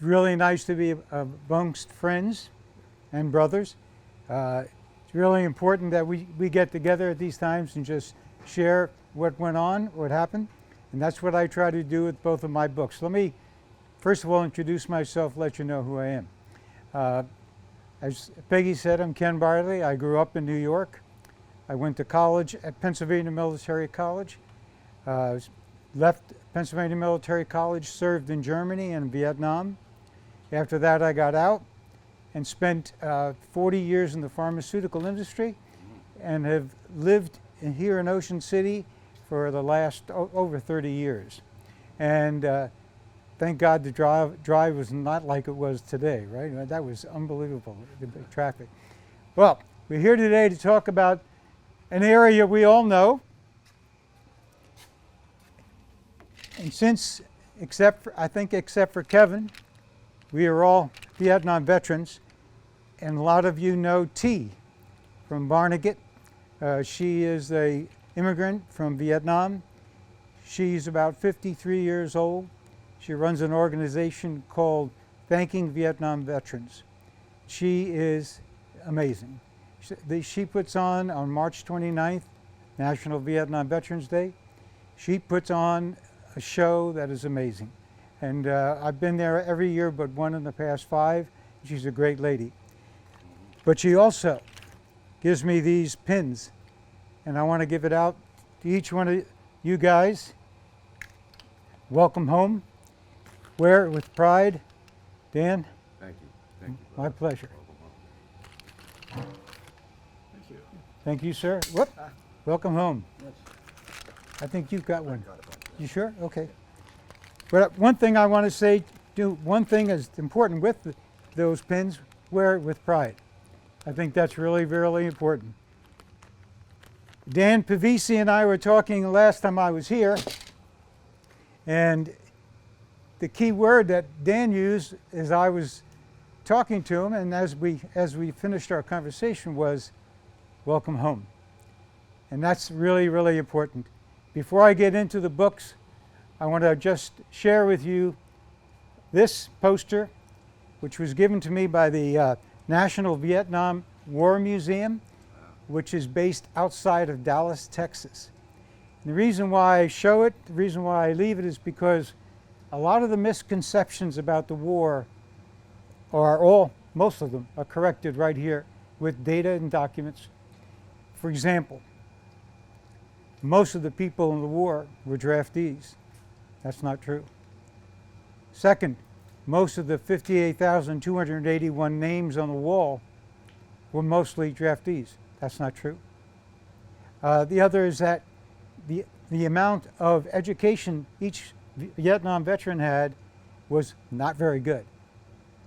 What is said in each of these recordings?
really nice to be amongst friends and brothers. It's really important that we get together at these times and just share what went on, what happened, and that's what I try to do with both of my books. Let me first of all introduce myself, let you know who I am. As Peggy said, I'm Ken Bartley. I grew up in New York. I went to college at Pennsylvania Military College. Left Pennsylvania Military College, served in Germany and Vietnam. After that, I got out and spent 40 years in the pharmaceutical industry and have lived here in Ocean City for the last over 30 years. And thank God the drive was not like it was today, right? That was unbelievable, the traffic. Well, we're here today to talk about an area we all know. And since, except for Kevin, we are all Vietnam veterans, and a lot of you know T from Barnegat. She is an immigrant from Vietnam. She's about 53 years old. She runs an organization called Thanking Vietnam Veterans. She is amazing. She puts on March 29th, National Vietnam Veterans Day, she puts on a show that is amazing. And I've been there every year but one in the past 5. She's a great lady. But she also gives me these pins, and I want to give it out to each one of you guys. Welcome home. Wear it with pride. Dan? Thank you. Thank you. My pleasure. Thank you. Thank you, sir. Whoop. Welcome home. Yes. I think you've got one. You sure? Okay. But one thing I want to say, one thing is important with those pins, wear it with pride. I think that's really, really important. Dan Pavisi and I were talking last time I was here, and the key word that Dan used as I was talking to him and as we finished our conversation was welcome home. And that's really, really important. Before I get into the books, I want to just share with you this poster, which was given to me by the National Vietnam War Museum, which is based outside of Dallas, Texas. And the reason why I show it, the reason why I leave it is because a lot of the misconceptions about the war most of them are corrected right here with data and documents. For example, most of the people in the war were draftees. That's not true. Second, most of the 58,281 names on the wall were mostly draftees. That's not true. The other is that the amount of education each Vietnam veteran had was not very good.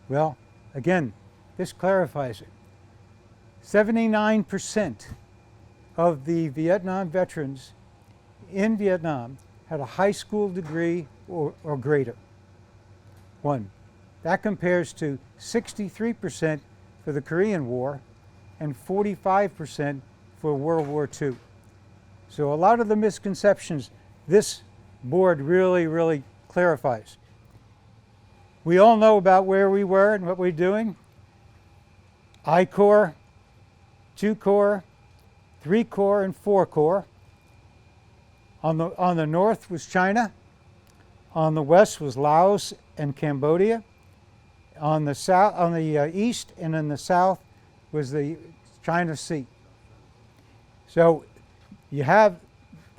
Well, again, this clarifies it. 79% of the Vietnam veterans in Vietnam had a high school degree or greater. One. That compares to 63% for the Korean War and 45% for World War II. So a lot of the misconceptions this board really, really clarifies. We all know about where we were and what we're doing. I Corps, 2 Corps, 3 Corps, and 4 Corps. On the north was China. On the west was Laos and Cambodia. On the south, on the east and in the south was the China Sea. So you have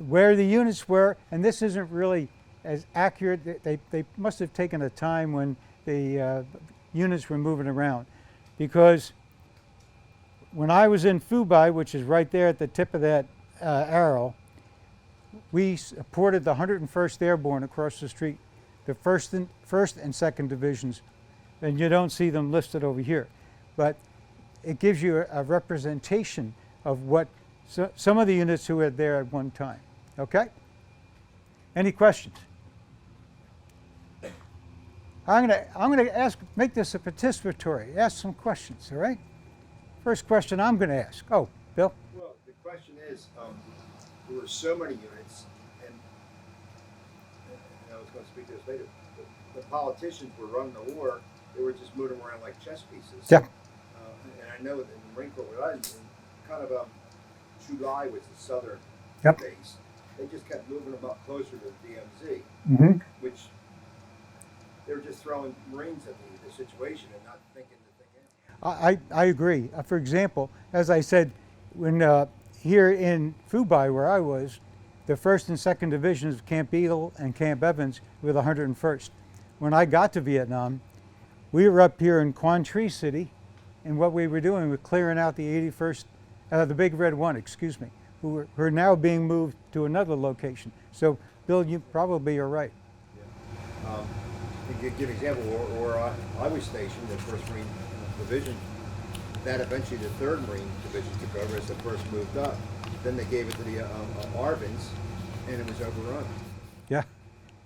where the units were, and this isn't really as accurate. They must have taken a time when the units were moving around, because when I was in Phu Bai, which is right there at the tip of that arrow, we supported the 101st Airborne across the street, the 1st and 2nd Divisions, and you don't see them listed over here. But it gives you a representation of what some of the units who were there at one time. Okay? Any questions? I'm going to make this a participatory. Ask some questions, all right? First question I'm going to ask. Oh, Bill? Well, the question is, there were so many units, and I was going to speak to this later. The politicians were running the war. They were just moving around like chess pieces. Yeah. And I know that in the Marine Corps, where I was in, kind of July was the southern Yep. base. They just kept moving them up closer to the DMZ, Mm-hmm. which they were just throwing Marines at the situation and not thinking to think out. I agree. For example, as I said, when here in Fubai, where I was, the 1st and 2nd Divisions of Camp Eagle and Camp Evans were the 101st. When I got to Vietnam, we were up here in Quan Tri City, and what we were doing was clearing out the 81st, the Big Red One, excuse me, who are now being moved to another location. So, Bill, you probably are right. Yeah. To give an example, where I was stationed, the 1st Marine Division, that eventually the 3rd Marine Division took over as the 1st moved up. Then they gave it to the Arvins, and it was overrun. Yeah,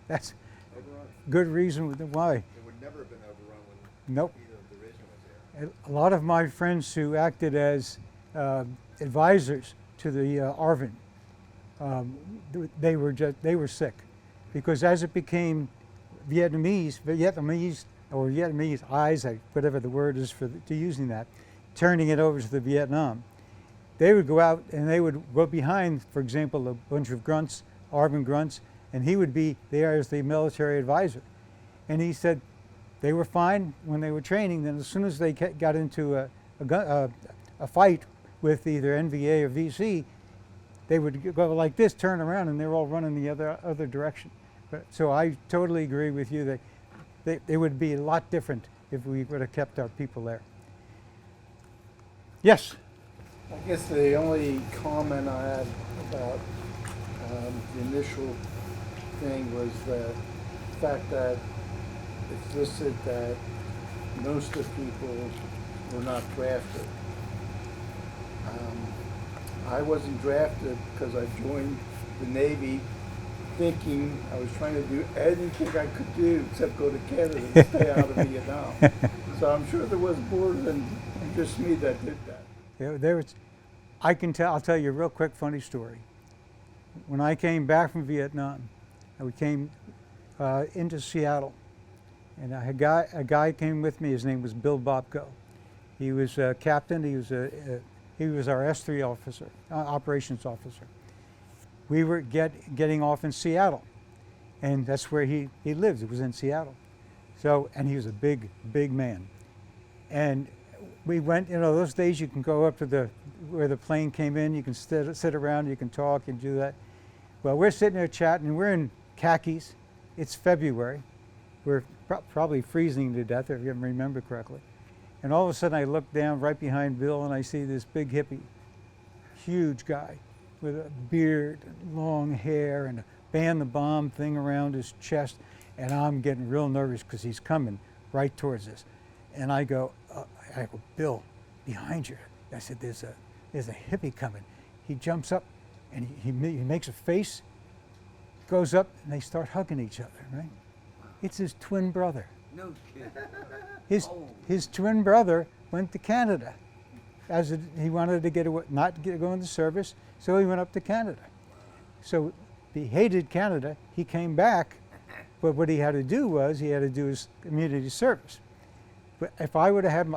that's Overrun. good reason why. It would never have been overrun when Nope. either division was there. A lot of my friends who acted as advisors to the Arvin, they were sick, because as it became Vietnamese or Vietnamese eyes, whatever the word is to using that, turning it over to the Vietnam, they would go out and they would go behind, for example, a bunch of grunts, Arvin grunts, and he would be there as the military advisor. And he said they were fine when they were training. Then as soon as they got into a fight with either NVA or VC, they would go like this, turn around, and they're all running the other direction. So I totally agree with you that it would be a lot different if we would have kept our people there. Yes? I guess the only comment I had about the initial thing was the fact that it's listed that most of the people were not drafted. I wasn't drafted because I joined the Navy thinking I was trying to do anything I could do except go to Canada and stay out of Vietnam. So I'm sure there was more than just me that did that. There was, I'll tell you a real quick funny story. When I came back from Vietnam, we came into Seattle, and a guy came with me. His name was Bill Bobko. He was a captain. He was our S3 officer, operations officer. We were getting off in Seattle, and that's where he lived. It was in Seattle. So, and he was a big man. And we went, those days you can go up to where the plane came in, you can sit around, you can talk and do that. Well, we're sitting there chatting, and we're in khakis. It's February. We're probably freezing to death, if you remember correctly. And all of a sudden I look down right behind Bill, and I see this big hippie, huge guy with a beard and long hair and a ban the bomb thing around his chest. And I'm getting real nervous because he's coming right towards us. And I go, Bill, behind you. I said, there's a hippie coming. He jumps up and he makes a face, goes up, and they start hugging each other, right? It's his twin brother. No kidding. His twin brother went to Canada. He wanted to not go into service, so he went up to Canada. So he hated Canada. He came back, but what he had to do was he had to do his community service. But if I would have had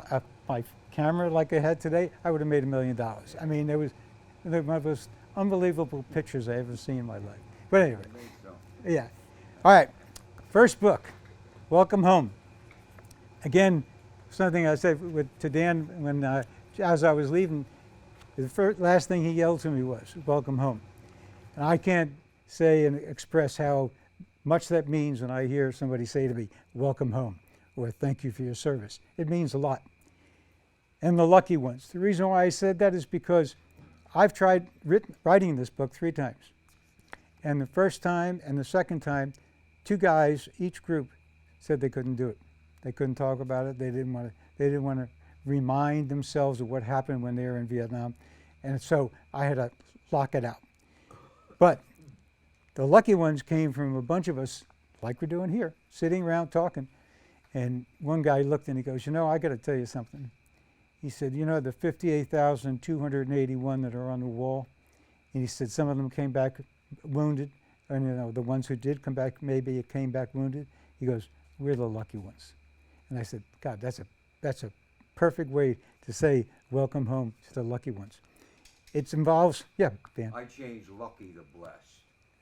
my camera like I had today, I would have made $1 million. I mean, they're one of the most unbelievable pictures I ever seen in my life. But anyway, I think so. yeah. All right, first book, Welcome Home. Again, something I said to Dan when as I was leaving, the last thing he yelled to me was, welcome home. And I can't say and express how much that means when I hear somebody say to me, welcome home, or thank you for your service. It means a lot. And the lucky ones. The reason why I said that is because I've tried writing this book 3 times. And the first time and the second time, 2 guys, each group, said they couldn't do it. They couldn't talk about it. They didn't want to remind themselves of what happened when they were in Vietnam. And so I had to lock it out. But the lucky ones came from a bunch of us, like we're doing here, sitting around talking. And one guy looked and he goes, I got to tell you something. He said, the 58,281 that are on the wall, and he said some of them came back wounded, and the ones who did come back, maybe it came back wounded. He goes, we're the lucky ones. And I said, God, that's a perfect way to say welcome home to the lucky ones. It involves, yeah, Dan. I changed lucky to blessed.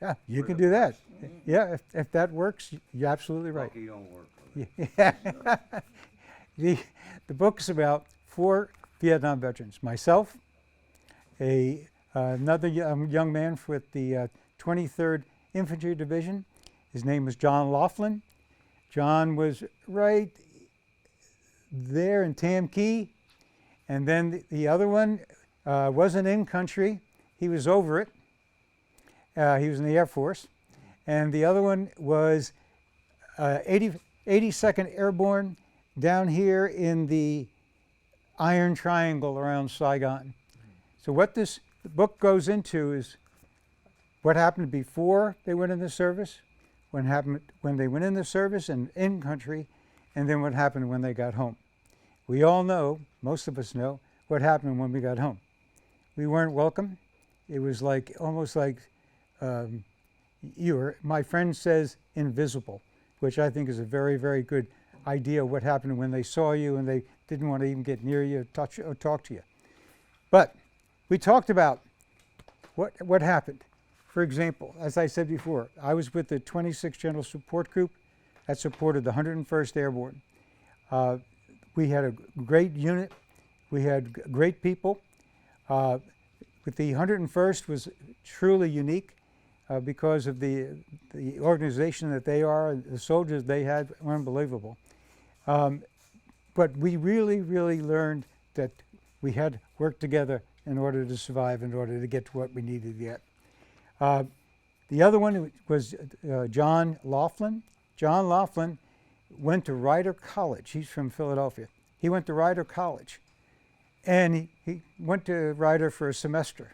Yeah, you We're can the do that. blessed. Yeah, if that works, you're absolutely right. Lucky don't work with it. Yeah. The book's about 4 Vietnam veterans. Myself, another young man with the 23rd Infantry Division. His name was John Laughlin. John was right there in Tam Key. And then the other one wasn't in country. He was over it. He was in the Air Force. And the other one was 82nd Airborne down here in the Iron Triangle around Saigon. So what this book goes into is what happened before they went in the service, what happened when they went in the service and in country, and then what happened when they got home. We all know, most of us know, what happened when we got home. We weren't welcome. It was like almost like you were, my friend says, invisible, which I think is a very, very good idea of what happened when they saw you and they didn't want to even get near you, touch you, or talk to you. But we talked about what happened. For example, as I said before, I was with the 26th General Support Group that supported the 101st Airborne. We had a great unit. We had great people. With the 101st was truly unique because of the organization that they are. The soldiers they had were unbelievable. But we really, really learned that we had to work together in order to survive, in order to get to what we needed to get. The other one was John Laughlin. John Laughlin went to Rider College. He's from Philadelphia. He went to Rider College. And he went to Rider for a semester.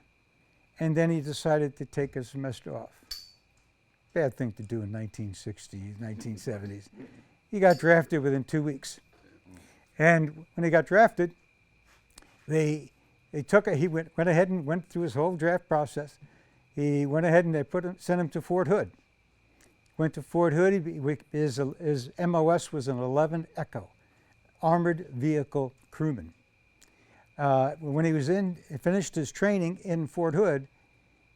And then he decided to take a semester off. Bad thing to do in 1960s, 1970s. He got drafted within 2 weeks. And when he got drafted, he went ahead and went through his whole draft process. He went ahead and they sent him to Fort Hood. Went to Fort Hood. His MOS was an 11 Echo, armored vehicle crewman. When he was finished his training in Fort Hood,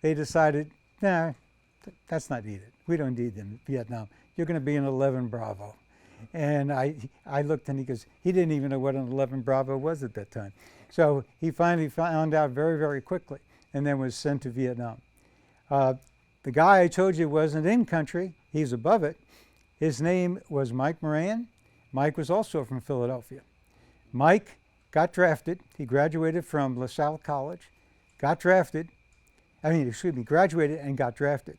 they decided, nah, that's not needed. We don't need them in Vietnam. You're going to be an 11 Bravo. And I looked and he didn't even know what an 11 Bravo was at that time. So he finally found out very, very quickly and then was sent to Vietnam. The guy I told you wasn't in country, he's above it. His name was Mike Moran. Mike was also from Philadelphia. Mike got drafted. He graduated from LaSalle College, graduated and got drafted.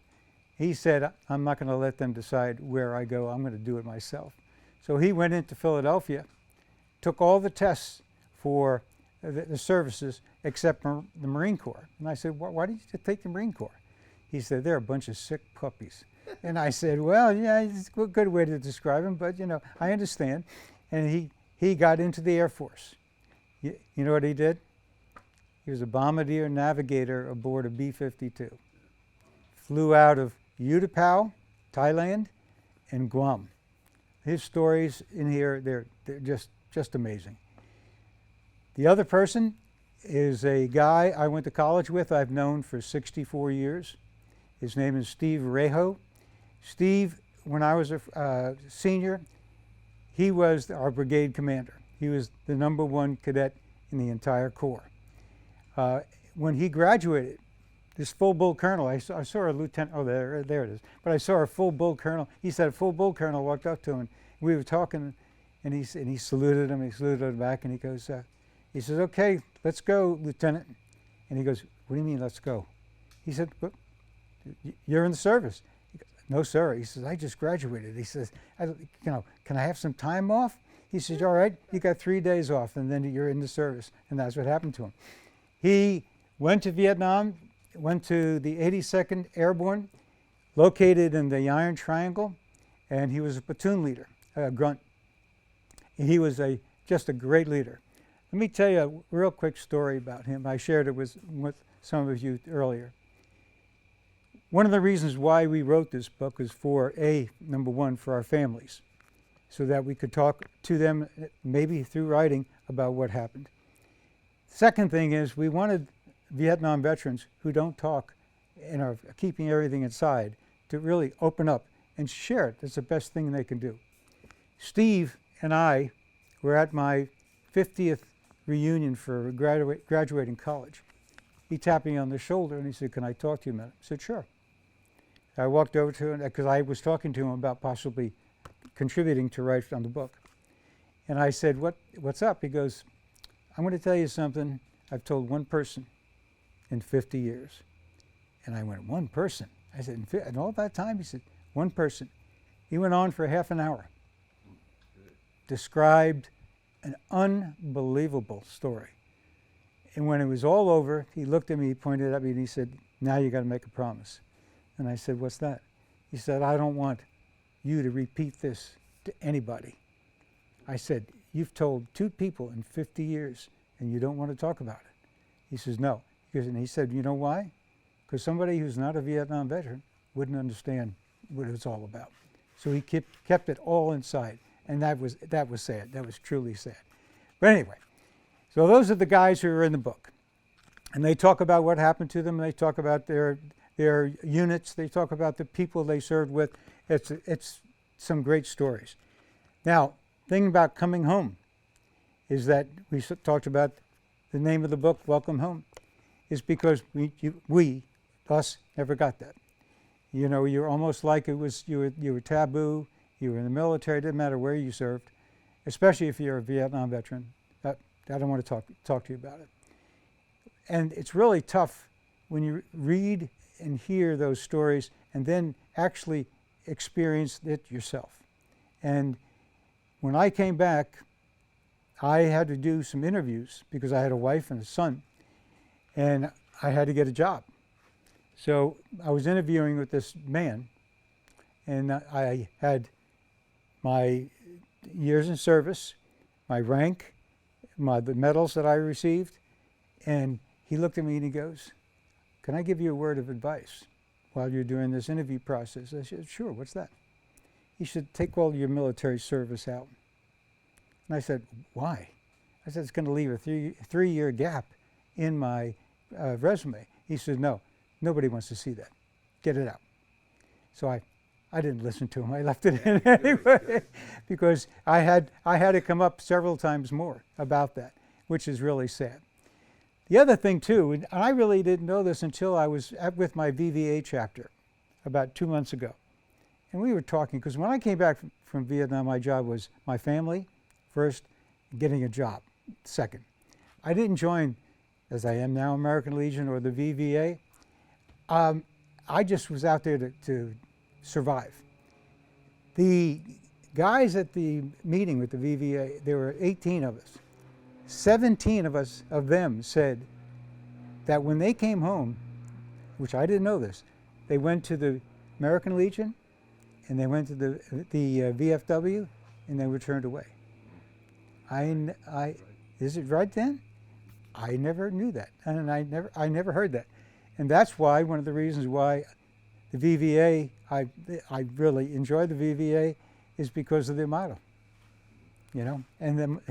He said, I'm not going to let them decide where I go. I'm going to do it myself. So he went into Philadelphia, took all the tests for the services except the Marine Corps. And I said, why did you take the Marine Corps? He said, they're a bunch of sick puppies. And I said, well, yeah, it's a good way to describe them, but I understand. And he got into the Air Force. You know what he did? He was a bombardier navigator aboard a B-52. Flew out of Utapao, Thailand, and Guam. His stories in here, they're just amazing. The other person is a guy I went to college with, I've known for 64 years. His name is Steve Rejo. Steve, when I was a senior, he was our brigade commander. He was the #1 cadet in the entire Corps. When he graduated, this full bull colonel, I saw a lieutenant, oh, there it is. But I saw a full bull colonel. He said a full bull colonel walked up to him, and we were talking, and he saluted him, he saluted him back, and he goes, he says, okay, let's go, Lieutenant. And he goes, what do you mean, let's go? He said, but you're in the service. He goes, no, sir. He says, I just graduated. He says, can I have some time off? He says, all right, you got 3 days off, and then you're in the service. And that's what happened to him. He went to Vietnam, went to the 82nd Airborne, located in the Iron Triangle, and he was a platoon leader, a grunt. He was just a great leader. Let me tell you a real quick story about him. I shared it with some of you earlier. one of the reasons why we wrote this book is for number one, for our families, so that we could talk to them, maybe through writing, about what happened. Second thing is we wanted Vietnam veterans who don't talk and are keeping everything inside to really open up and share it. That's the best thing they can do. Steve and I were at my 50th reunion for graduating college. He tapped me on the shoulder and he said, "Can I talk to you a minute?" I said, "Sure." I walked over to him because I was talking to him about possibly contributing to write on the book. And I said, what's up? He goes, "I'm going to tell you something I've told one person in 50 years. And I went, "One person?" I said, "In all that time?" He said, "One person." He went on for half an hour, described an unbelievable story. And when it was all over, he looked at me, he pointed at me, and he said, "Now you got to make a promise." And I said, "What's that?" He said, "I don't want you to repeat this to anybody." I said, "You've told 2 people in 50 years, and you don't want to talk about it." He says, "No." And he said, "You know why? Because somebody who's not a Vietnam veteran wouldn't understand what it was all about." So he kept it all inside, and that was sad. That was truly sad. But anyway, so those are the guys who are in the book, and they talk about what happened to them. They talk about their units. They talk about the people they served with. It's some great stories. Now, thing about coming home is that we talked about the name of the book, Welcome Home, is because us, never got that. You know, you're almost like you were taboo. You were in the military. It didn't matter where you served, especially if you're a Vietnam veteran. I don't want to talk to you about it. And it's really tough when you read and hear those stories and then actually experience it yourself. And when I came back, I had to do some interviews because I had a wife and a son, and I had to get a job. So I was interviewing with this man, and I had my years in service, my rank, the medals that I received, and he looked at me and he goes, "Can I give you a word of advice while you're doing this interview process?" I said, "Sure, what's that?" He said, "Take all your military service out." And I said, "Why?" I said, "It's going to leave a three-year gap in my resume." He said, "No, nobody wants to see that. Get it out." So I didn't listen to him. I left it in anyway because I had to come up several times more about that, which is really sad. The other thing too, and I really didn't know this until I was with my VVA chapter about 2 months ago. And we were talking, because when I came back from Vietnam, my job was my family first, getting a job second. I didn't join, as I am now, American Legion or the VVA. I just was out there to survive. The guys at the meeting with the VVA, there were 18 of us. 17 of them said that when they came home, which I didn't know this, they went to the American Legion and they went to the VFW and they were turned away. Is it right then? I never knew that, and I never heard that, and that's why one of the reasons why the VVA I really enjoy the VVA is because of their motto. You know, and then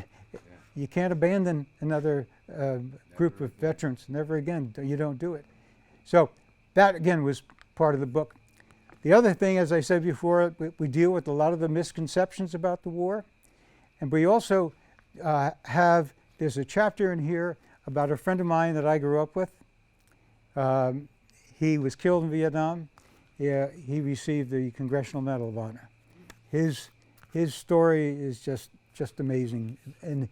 you can't abandon another group of veterans. Never again. You don't do it. So that again was part of the book. The other thing, as I said before, we deal with a lot of the misconceptions about the war, and we also there's a chapter in here about a friend of mine that I grew up with. He was killed in Vietnam. He received the Congressional Medal of Honor. His story is just amazing, and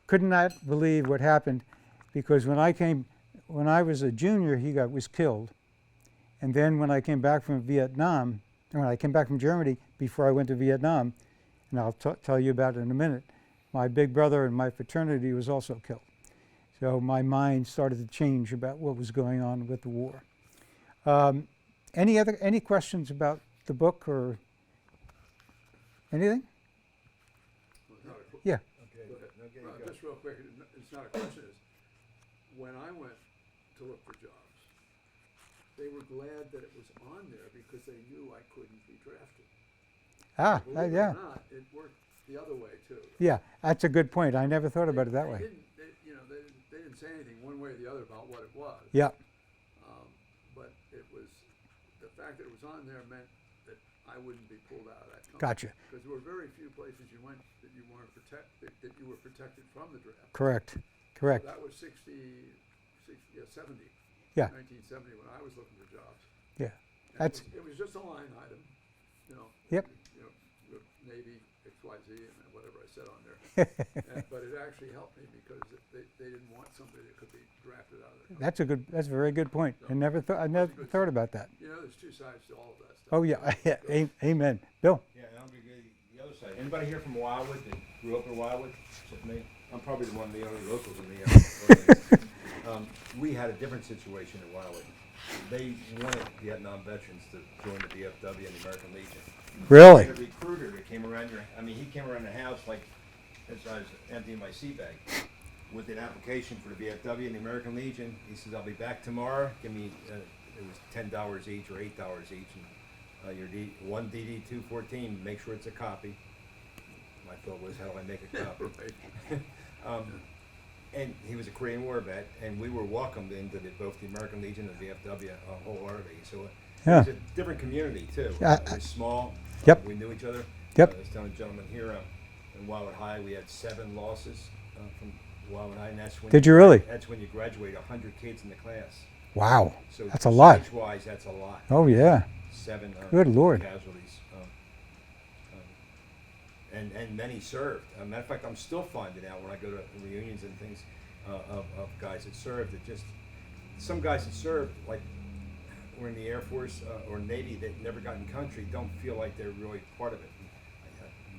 could not believe what happened, because when I was a junior, he was killed, and then when I came back from Vietnam, when I came back from Germany before I went to Vietnam, and I'll tell you about it in a minute, my big brother in my fraternity was also killed. So my mind started to change about what was going on with the war. Any questions about the book or anything? Yeah. Just real quick, it's not a question. When I went to look for jobs, they were glad that it was on there because they knew I couldn't be drafted. Ah, Believe yeah. it or not, it worked the other way too. Yeah, that's a good point. I never thought about it that way. They didn't say anything one way or the other about what it was. Yeah, But it was, the fact that it was on there meant that I wouldn't be pulled out of that company. gotcha. Because there were very few places you went that you weren't that you were protected from the draft. Correct, correct. That was 70. Yeah. 1970 when I was looking for jobs. Yeah, And that's, it was just a line item, you know. Yep. You know, Navy, XYZ, and whatever I said on there. But it actually helped me because they didn't want somebody that could be drafted out of there. that's a very good point. I never thought about that. You know, there's two sides to all of that stuff. Oh, yeah, amen. Bill? Yeah, and I'll give you the other side. Anybody here from Wildwood that grew up in Wildwood, except me? I'm probably the one of the only locals in the we had a different situation in Wildwood. They wanted Vietnam veterans to join the VFW and the American Legion. Really? The recruiter that came around he came around the house like as I was emptying my sea bag with an application for the VFW and the American Legion. He says, I'll be back tomorrow. Give me, it was $10 each or $8 each. And, your one DD 214, make sure it's a copy. My thought was, how do I make a copy? And he was a Korean War vet, and we were welcomed into both the American Legion and the VFW wholeheartedly. So it was a different community too. It was small. Yep. We knew each other. Yep. I was telling a gentleman here in Wildwood High, we had 7 losses from Wildwood High, and that's when. Did you really? That's when you graduate 100 kids in the class. Wow, So that's a lot. percentage-wise, that's a lot. Oh, yeah. 7 Good Lord. casualties. And many served. As a matter of fact, I'm still finding out when I go to reunions and things of guys that served. That just some guys that served, like were in the Air Force or Navy that never got in country, don't feel like they're really part of it.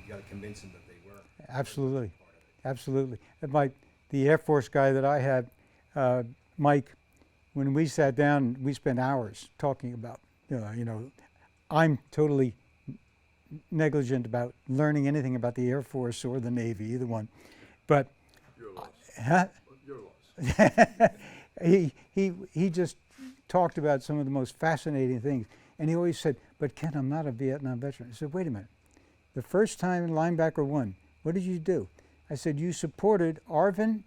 You got to convince them that they were. Absolutely. Part of it. Absolutely. The Air Force guy that I had, Mike, when we sat down, we spent hours talking about, I'm totally negligent about learning anything about the Air Force or the Navy, either one. But Your loss. huh? Your loss. he just talked about some of the most fascinating things. And he always said, but Ken, I'm not a Vietnam veteran. I said, wait a minute. The first time in Linebacker 1, what did you do? I said, you supported Arvin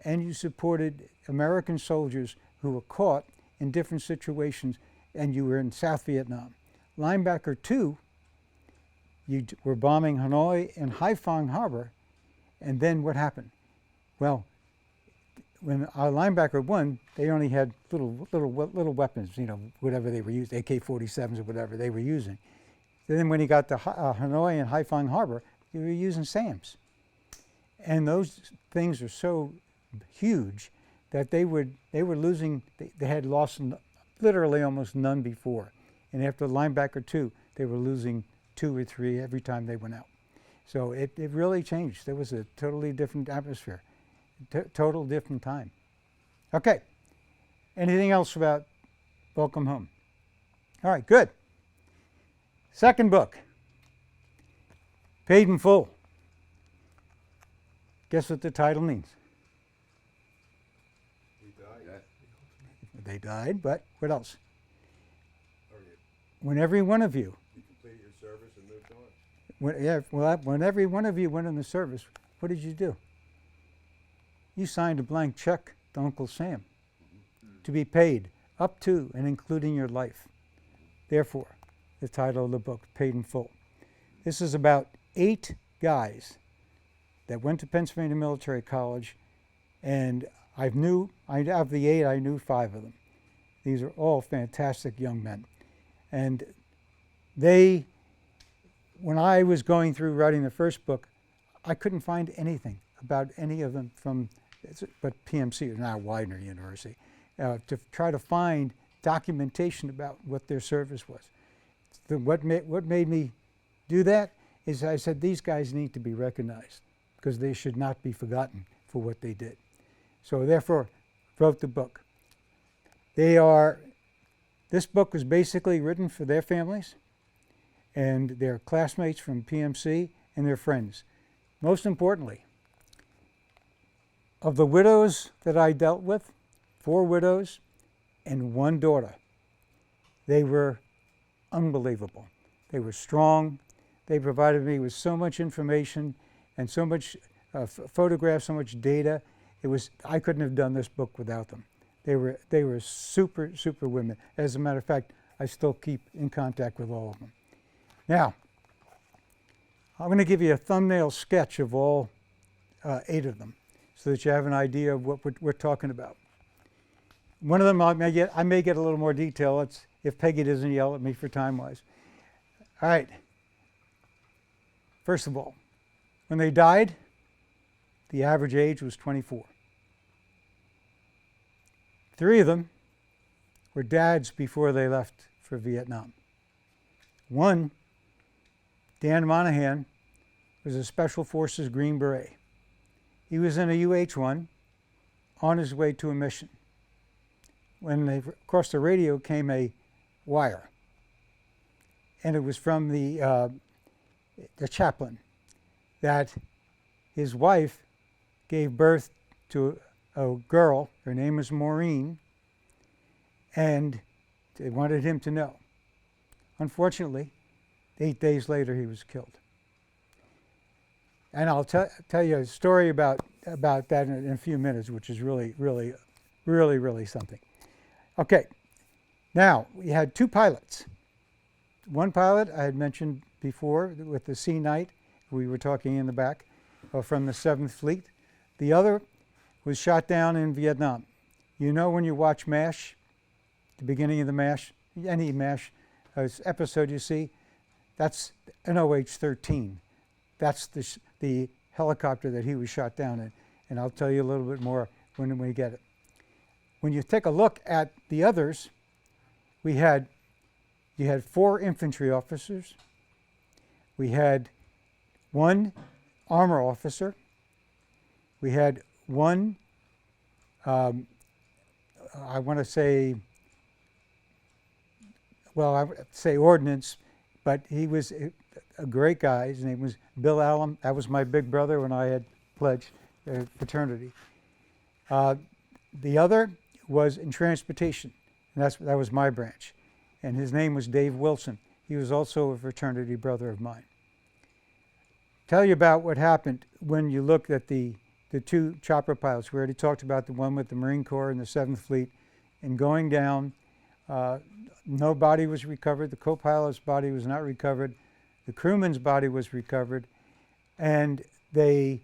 and you supported American soldiers who were caught in different situations, and you were in South Vietnam. Linebacker 2, you were bombing Hanoi and Haiphong Harbor, and then what happened? Well, when our Linebacker 1, they only had little weapons, whatever they were using, AK-47s or whatever they were using. Then when he got to Hanoi and Haiphong Harbor, they were using SAMs. And those things are so huge that they were losing, they had lost literally almost none before. And after Linebacker 2, they were losing 2 or 3 every time they went out. So it really changed. There was a totally different atmosphere, total different time. Okay, anything else about Welcome Home? All right, good. Second book, Paid in Full. Guess what the title means? He died. They died, but what else? Or you When every one of you, completed your service and moved on. when every one of you went in the service, what did you do? You signed a blank check to Uncle Sam to be paid up to and including your life. Therefore, the title of the book, Paid in Full. This is about 8 guys that went to Pennsylvania Military College, and of the 8, I knew 5 of them. These are all fantastic young men. And when I was going through writing the first book, I couldn't find anything about any of them but PMC, or now Widener University, to try to find documentation about what their service was. What made me do that is I said, these guys need to be recognized because they should not be forgotten for what they did. So therefore, wrote the book. This book was basically written for their families and their classmates from PMC and their friends. Most importantly, of the widows that I dealt with, 4 widows and 1 daughter, They were unbelievable. They were strong. They provided me with so much information and so much photographs, so much data. I couldn't have done this book without them. They were super, super women. As a matter of fact, I still keep in contact with all of them. Now, I'm going to give you a thumbnail sketch of all 8 of them so that you have an idea of what we're talking about. One of them I may get a little more detail. It's if Peggy doesn't yell at me for time-wise. All right. First of all, when they died, the average age was 24. 3 of them were dads before they left for Vietnam. One, Dan Monahan, was a Special Forces Green Beret. He was in a UH-1 on his way to a mission. When across the radio came a wire, and it was from the chaplain that his wife gave birth to a girl. Her name was Maureen, and they wanted him to know. Unfortunately, 8 days later, he was killed. And I'll tell you a story about that in a few minutes, which is really, really, really, really something. Okay, now we had 2 pilots. One pilot I had mentioned before with the Sea Knight, we were talking in the back, from the 7th Fleet. The other was shot down in Vietnam. You know when you watch MASH, the beginning of the MASH, any MASH episode you see, that's an OH-13. That's the helicopter that he was shot down in. And I'll tell you a little bit more when we get it. When you take a look at the others, you had 4 infantry officers. We had 1 armor officer. We had 1, I want to say, well, I would say ordnance, but he was a great guy. His name was Bill Allen. That was my big brother when I had pledged fraternity. The other was in transportation, and that was my branch. And his name was Dave Wilson. He was also a fraternity brother of mine. Tell you about what happened when you looked at the 2 chopper pilots. We already talked about the one with the Marine Corps and the 7th Fleet. And going down, no body was recovered. The co-pilot's body was not recovered. The crewman's body was recovered. And they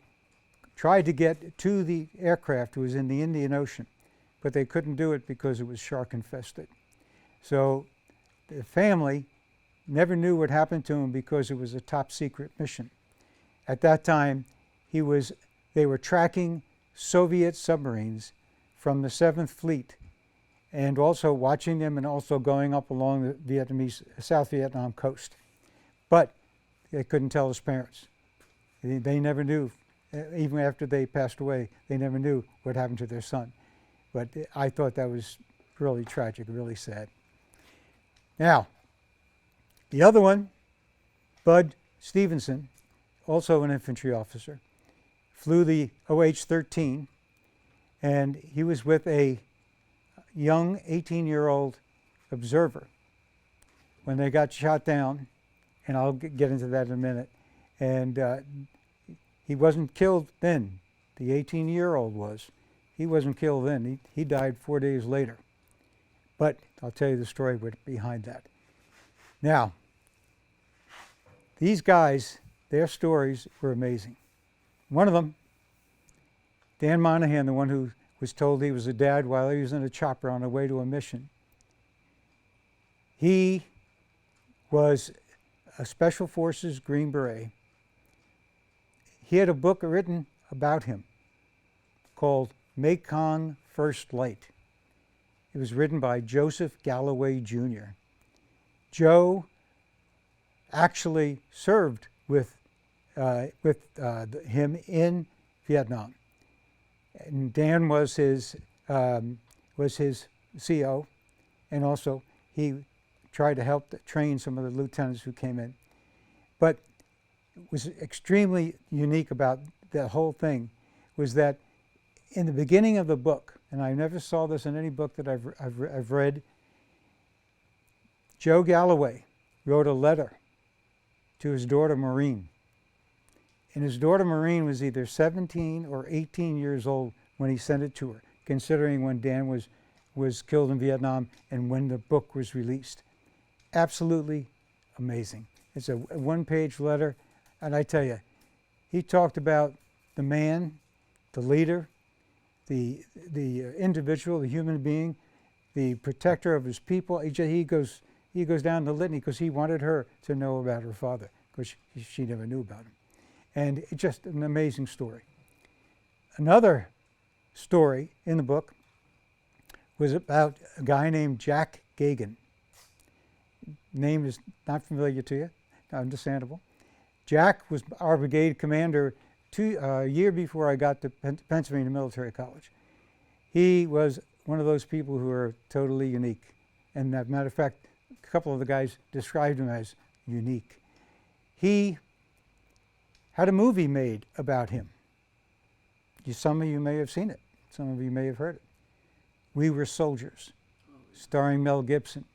tried to get to the aircraft. It was in the Indian Ocean, but they couldn't do it because it was shark infested. So the family never knew what happened to him because it was a top secret mission. At that time, they were tracking Soviet submarines from the 7th Fleet and also watching them and also going up along the South Vietnam coast. But they couldn't tell his parents. They never knew, even after they passed away, they never knew what happened to their son. But I thought that was really tragic, really sad. Now, the other one, Bud Stevenson, also an infantry officer, flew the OH-13, and he was with a young 18-year-old observer when they got shot down, and I'll get into that in a minute. And he wasn't killed then. The 18-year-old was. He wasn't killed then. He died 4 days later. But I'll tell you the story behind that. Now, these guys, their stories were amazing. One of them, Dan Monahan, the one who was told he was a dad while he was in a chopper on the way to a mission. He was a Special Forces Green Beret. He had a book written about him called Mekong First Light. It was written by Joseph Galloway Jr. Joe actually served with him in Vietnam. And Dan was his CO, and also he tried to help train some of the lieutenants who came in. But what was extremely unique about the whole thing was that in the beginning of the book, and I never saw this in any book that I've read, Joe Galloway wrote a letter to his daughter Maureen. And his daughter Maureen was either 17 or 18 years old when he sent it to her, considering when Dan was killed in Vietnam and when the book was released. Absolutely amazing. It's a one-page letter, and I tell you, he talked about the man, the leader, the individual, the human being, the protector of his people. He goes down the litany because he wanted her to know about her father, because she never knew about him. And it's just an amazing story. Another story in the book was about a guy named Jack Gagan. Name is not familiar to you, understandable. Jack was our brigade commander a year before I got to Pennsylvania Military College. He was one of those people who are totally unique. And as a matter of fact, a couple of the guys described him as unique. He had a movie made about him. Some of you may have seen it. Some of you may have heard it. We Were Soldiers, starring Mel Gibson.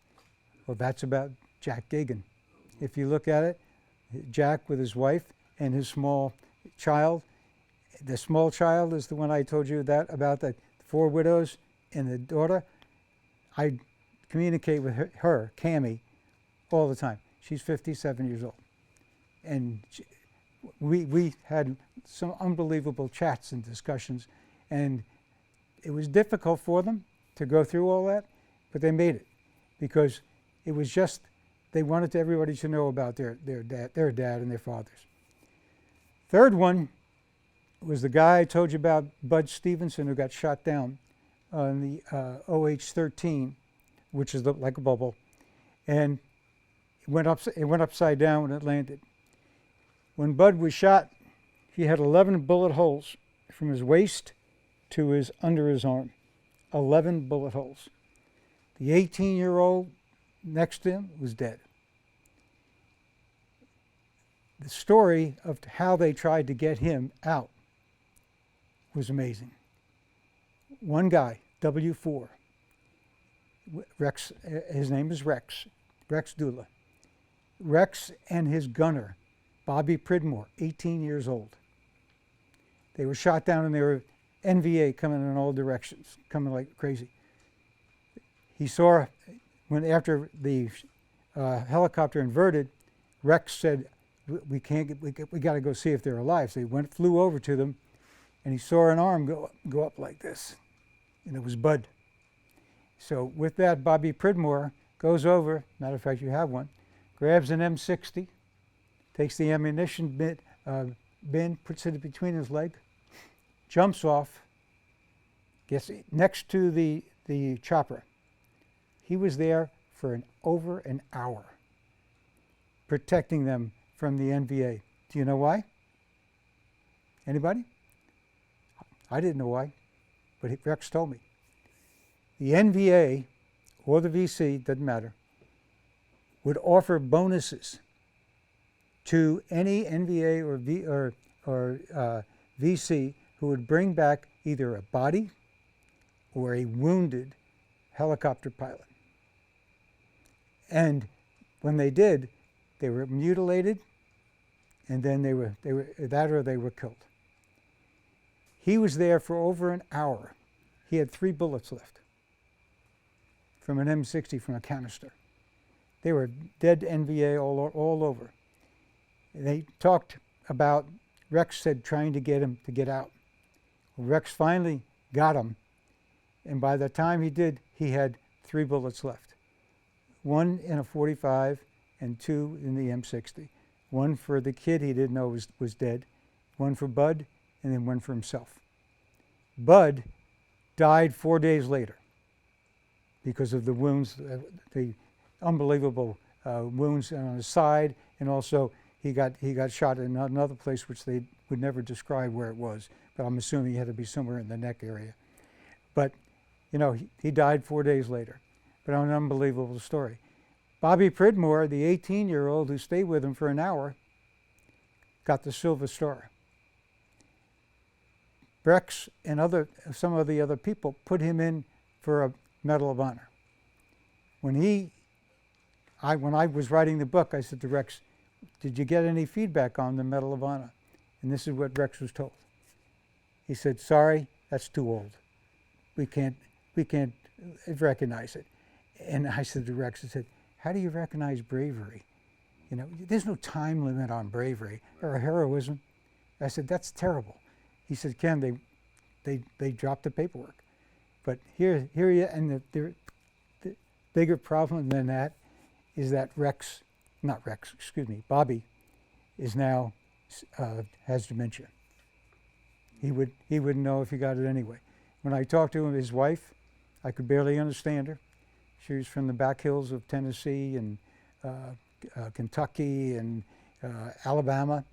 Well, that's about Jack Gagan. If you look at it, Jack with his wife and his small child. The small child is the one I told you about the 4 widows and the daughter. I communicate with her, Cammie, all the time. She's 57 years old. And we had some unbelievable chats and discussions, and it was difficult for them to go through all that, but they made it because it was just, they wanted everybody to know about their dad and their fathers. Third one was the guy I told you about, Bud Stevenson, who got shot down on the OH-13, which is like a bubble, and it went upside down when it landed. When Bud was shot, he had 11 bullet holes from his waist to under his arm. 11 bullet holes. The 18-year-old next to him was dead. The story of how they tried to get him out was amazing. One guy, W4, Rex, his name is Rex Dula. Rex and his gunner, Bobby Pridmore, 18 years old. They were shot down and they were NVA coming in all directions, coming like crazy. He saw, after the helicopter inverted, Rex said, we got to go see if they're alive. So he flew over to them, and he saw an arm go up like this, and it was Bud. So with that, Bobby Pridmore goes over, matter of fact, you have one, grabs an M60, takes the ammunition bin, puts it between his leg, jumps off, gets next to the chopper. He was there for over an hour, protecting them from the NVA. Do you know why? Anybody? I didn't know why, but Rex told me. The NVA or the VC, doesn't matter, would offer bonuses to any NVA or VC who would bring back either a body or a wounded helicopter pilot. And when they did, they were mutilated, and then they were killed. He was there for over an hour. He had 3 bullets left from an M60 from a canister. They were dead NVA all over. They talked about, Rex said, trying to get him to get out. Rex finally got him, and by the time he did, he had 3 bullets left. 1 in a .45 and 2 in the M60. 1 for the kid he didn't know was dead, 1 for Bud, and then 1 for himself. Bud died 4 days later because of the wounds, the unbelievable wounds on his side, and also he got shot in another place which they would never describe where it was, but I'm assuming he had to be somewhere in the neck area. But, you know, he died 4 days later. But an unbelievable story. Bobby Pridmore, the 18-year-old who stayed with him for an hour, got the Silver Star. Rex and some of the other people put him in for a Medal of Honor. When when I was writing the book, I said to Rex, did you get any feedback on the Medal of Honor? And this is what Rex was told. He said, sorry, that's too old. We can't recognize it. And I said to Rex, I said, how do you recognize bravery? You know, there's no time limit on bravery or heroism. I said, that's terrible. He said, Ken, they dropped the paperwork. But here you, and the bigger problem than that is that Bobby is now, has dementia. He wouldn't know if he got it anyway. When I talked to him, his wife, I could barely understand her. She was from the back hills of Tennessee and Kentucky and Alabama.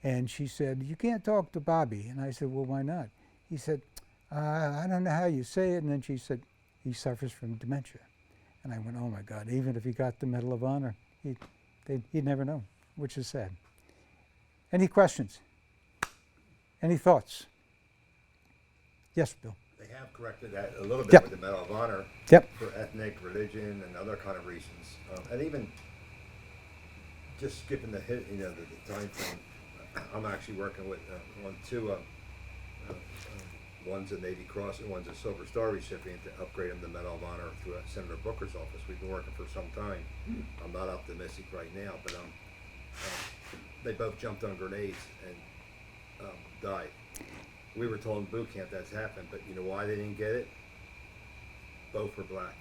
And she said, you can't talk to Bobby. And I said, well, why not? He said, I don't know how you say it. And then she said, he suffers from dementia. And I went, oh my God, even if he got the Medal of Honor, he'd never know, which is sad. Any questions? Any thoughts? Yes, Bill. They have corrected that a little bit Yep. with the Medal of Honor Yep. for ethnic, religion, and other kind of reasons, and even just skipping the time frame. I'm actually working with on two. One's a Navy Cross and one's a Silver Star recipient to upgrade them to Medal of Honor through Senator Booker's office. We've been working for some time. I'm not optimistic right now, but they both jumped on grenades and died. We were told in boot camp that's happened, but you know why they didn't get it? Both were black.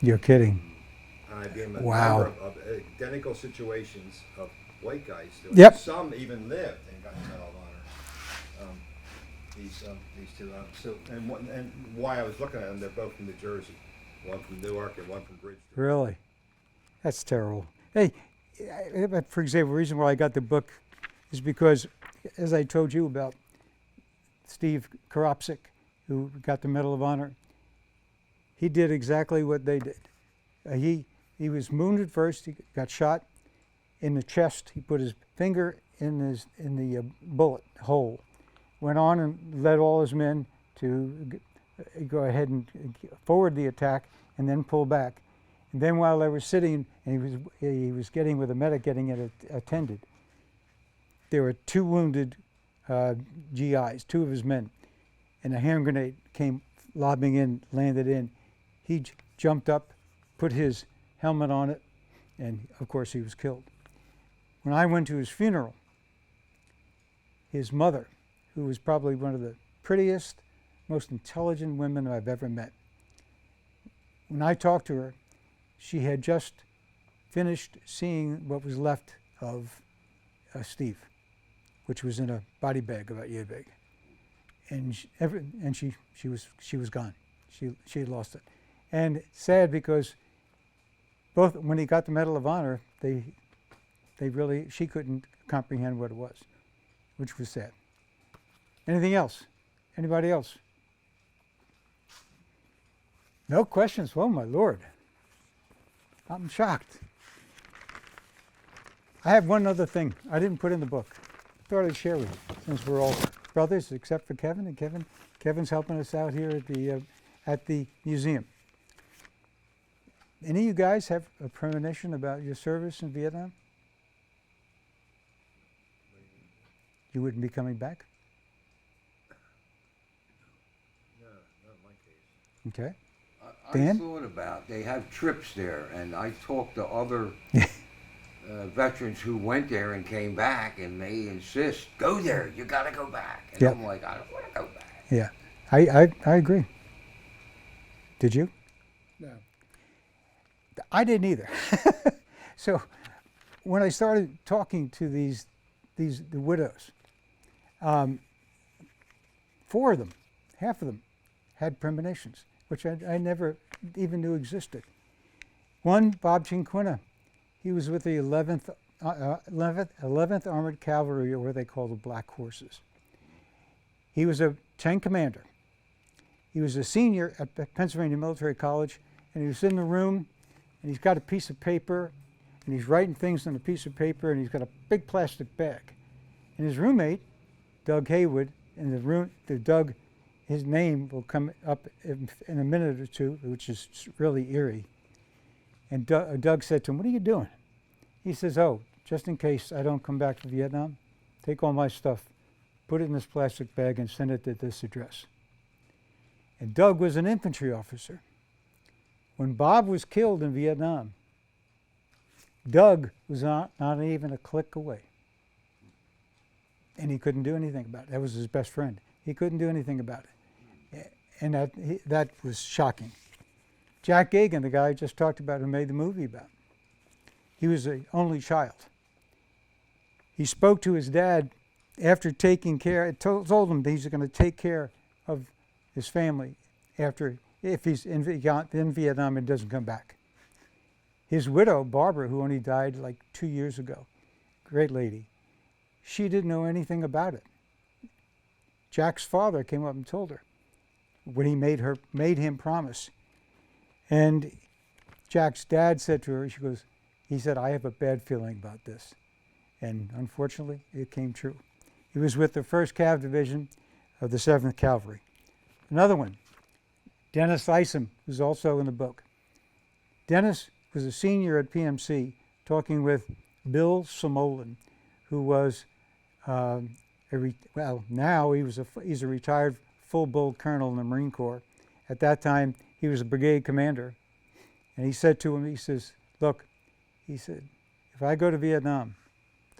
You're kidding. And I've been in a Wow. number of identical situations of white guys doing Yep. it. Some even lived and got the Medal of Honor. These two. And why I was looking at them, they're both from New Jersey. One from Newark and one from Bridgeton. Really? That's terrible. Hey, for example, the reason why I got the book is because, as I told you about Steve Karopsik, who got the Medal of Honor, he did exactly what they did. He was wounded first. He got shot in the chest. He put his finger in the bullet hole. Went on and led all his men to go ahead and forward the attack and then pull back. And then while they were sitting and he was getting with a medic getting it attended, there were two wounded GIs, two of his men, and a hand grenade came lobbing in, landed in. He jumped up, put his helmet on it, and of course he was killed. When I went to his funeral, his mother, who was probably one of the prettiest, most intelligent women I've ever met. When I talked to her, she had just finished seeing what was left of Steve, which was in a body bag about yay big, and she was gone. She had lost it, and sad because both when he got the Medal of Honor, she couldn't comprehend what it was, which was sad. Anything else? Anybody else? No questions? Oh my Lord. I'm shocked. I have one other thing I didn't put in the book. Thought I'd share with you, since we're all brothers except for Kevin, and Kevin's helping us out here at the museum. Any of you guys have a premonition about your service in Vietnam? You wouldn't be coming back? Okay. I Dan? thought about, they have trips there, and I talked to other veterans who went there and came back, and they insist, go there, you gotta go back. And Yeah. I'm like, I don't wanna go back. Yeah, I agree. Did you? No. I didn't either. So when I started talking to the widows, 4 of them, half of them, had premonitions, which I never even knew existed. One, Bob Chinquina, he was with the 11th Armored Cavalry, or what they call the Black Horses. He was a tank commander. He was a senior at Pennsylvania Military College, and he was in the room, and he's got a piece of paper, and he's writing things on a piece of paper, and he's got a big plastic bag. And his roommate, Doug Haywood, in the room, Doug, his name will come up in a minute or two, which is really eerie. And Doug said to him, "What are you doing?" He says, "Oh, just in case I don't come back to Vietnam, take all my stuff, put it in this plastic bag and send it to this address." And Doug was an infantry officer. When Bob was killed in Vietnam, Doug was not even a click away. And he couldn't do anything about it. That was his best friend. He couldn't do anything about it. And that was shocking. Jack Gagan, the guy I just talked about who made the movie about, he was the only child. He spoke to his dad after taking care, told him that he's going to take care of his family if he's in Vietnam and doesn't come back. His widow, Barbara, who only died like 2 years ago, great lady, she didn't know anything about it. Jack's father came up and told her when he made him promise. And Jack's dad said to her, he said, "I have a bad feeling about this." And unfortunately, it came true. He was with the 1st Cav Division of the 7th Cavalry. Another one, Dennis Isom, who's also in the book. Dennis was a senior at PMC talking with Bill Samolin, who was now he's a retired full-bold colonel in the Marine Corps. At that time, he was a brigade commander. And he said to him, he says, "Look," he said, "if I go to Vietnam,